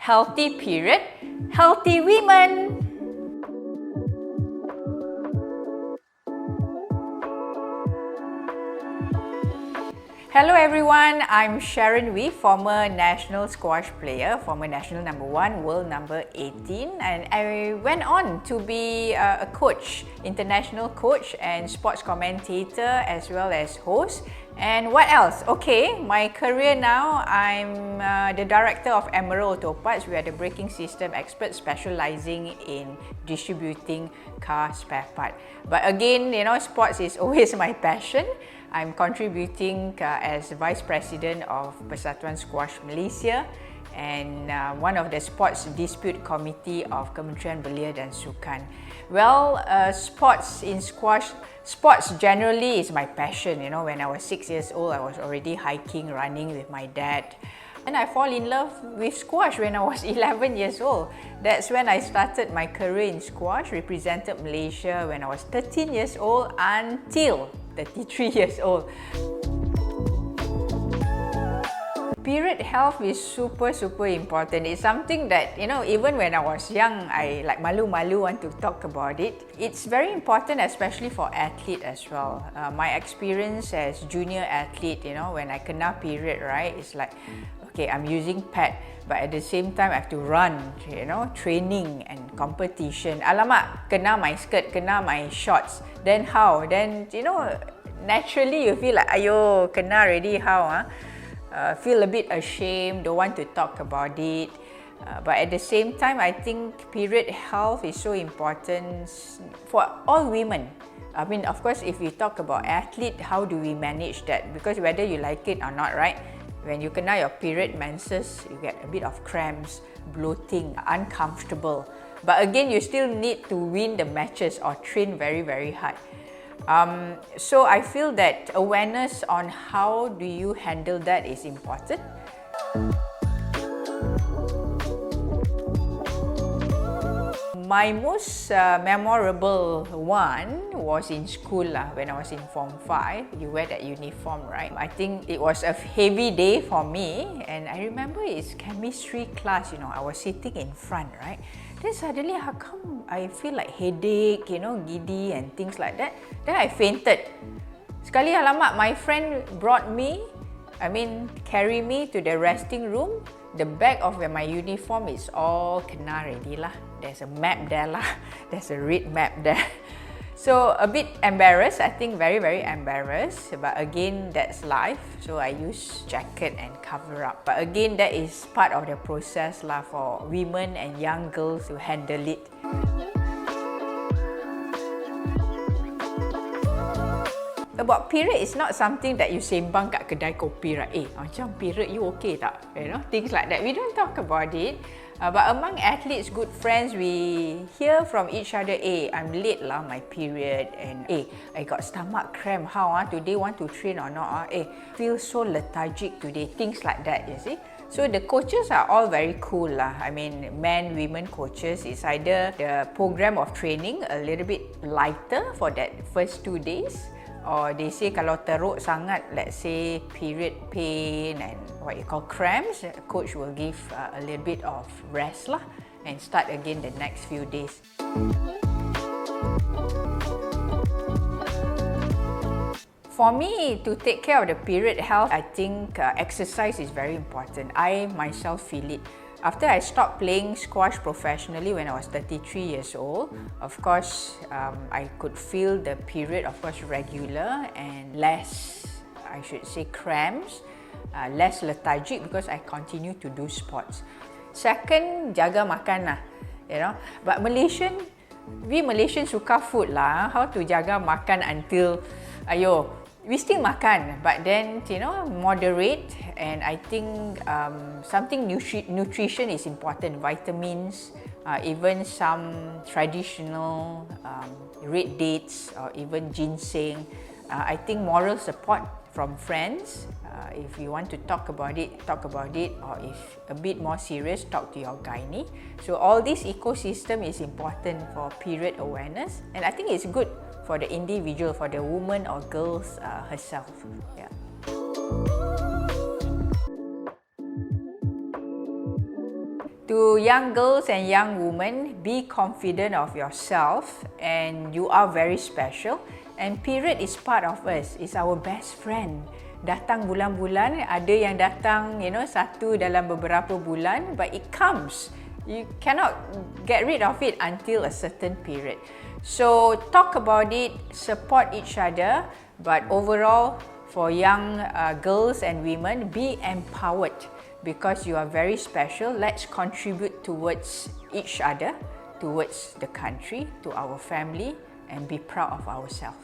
healthy period, healthy women. Hello everyone, I'm Sharon Wee, former national squash player, former national number 1, world number 18, and I went on to be a coach, international coach and sports commentator as well as host. And what else? Okay, my career now, I'm the director of Emerald Auto Parts. We are the braking system expert specializing in distributing car spare part. But again, you know, sports is always my passion. I'm contributing as Vice President of Persatuan Squash Malaysia and one of the Sports Dispute Committee of Kementerian Belia dan Sukan. Well, sports in squash, sports generally is my passion. You know, when I was 6 years old, I was already hiking, running with my dad. And I fall in love with squash when I was 11 years old. That's when I started my career in squash, represented Malaysia when I was 13 years old until 33 years old. Period health is super important. It's something that, you know, even when I was young, I like malu-malu want to talk about it. It's very important, especially for athlete as well. My experience as junior athlete, you know, when I kena period, right, it's like, okay, I'm using pad, but at the same time I have to run, you know, training and competition. Alamak, kena my skirt, kena my shorts. Then how? Then, you know, naturally you feel like, ayo, kena already, how? Feel a bit ashamed, don't want to talk about it. But at the same time, I think period health is so important for all women. I mean, of course, if we talk about athlete, how do we manage that? Because whether you like it or not, right? When you kena your period menses, you get a bit of cramps, bloating, uncomfortable. But again, you still need to win the matches or train very hard. So I feel that awareness on how do you handle that is important. My most memorable one was in school when I was in Form 5. You wear that uniform, right? I think it was a heavy day for me, and I remember it's chemistry class, you know, I was sitting in front, right? Then suddenly, how come I feel like headache, you know, giddy and things like that. Then I fainted. Sekali alamak, my friend brought me, carry me to the resting room. The back of my uniform is all kena already lah. There's a map there lah. There's a red map there. So a bit embarrassed, I think very embarrassed. But again, that's life. So I use jacket and cover up. But again, that is part of the process lah for women and young girls to handle it. About period is not something that you sembang kat kedai kopi, right? Macam period you okay tak? You know, things like that. We don't talk about it. But among athletes, good friends, we hear from each other, I'm late lah, my period, and I got stomach cramp, how today want to train or not, feel so lethargic today, things like that, you see. So the coaches are all very cool lah. I mean, men, women coaches, it's either the program of training a little bit lighter for that first 2 days, or they say kalau teruk sangat, let's say period pain and what you call cramps, coach will give a little bit of rest lah and start again the next few days. For me, to take care of the period health, I think exercise is very important. I myself feel it. After I stopped playing squash professionally when I was 33 years old, of course, I could feel the period, of course, regular and less, I should say, cramps, less lethargic because I continue to do sports. Second, jaga makan lah, you know. But we Malaysians suka food lah. How to jaga makan until, we still makan, but then, you know, moderate. And I think something nutrition is important. Vitamins, even some traditional red dates or even ginseng. I think moral support from friends. If you want to talk about it, or if a bit more serious, talk to your gynae. So all this ecosystem is important for period awareness, and I think it's good for the individual, for the woman or girls herself. Yeah. To young girls and young women, be confident of yourself and you are very special. And period is part of us, is our best friend. Datang bulan-bulan, ada yang datang, satu dalam beberapa bulan, but it comes. You cannot get rid of it until a certain period. So talk about it, support each other, but overall, for young girls and women, be empowered because you are very special. Let's contribute towards each other, towards the country, to our family, and be proud of ourselves.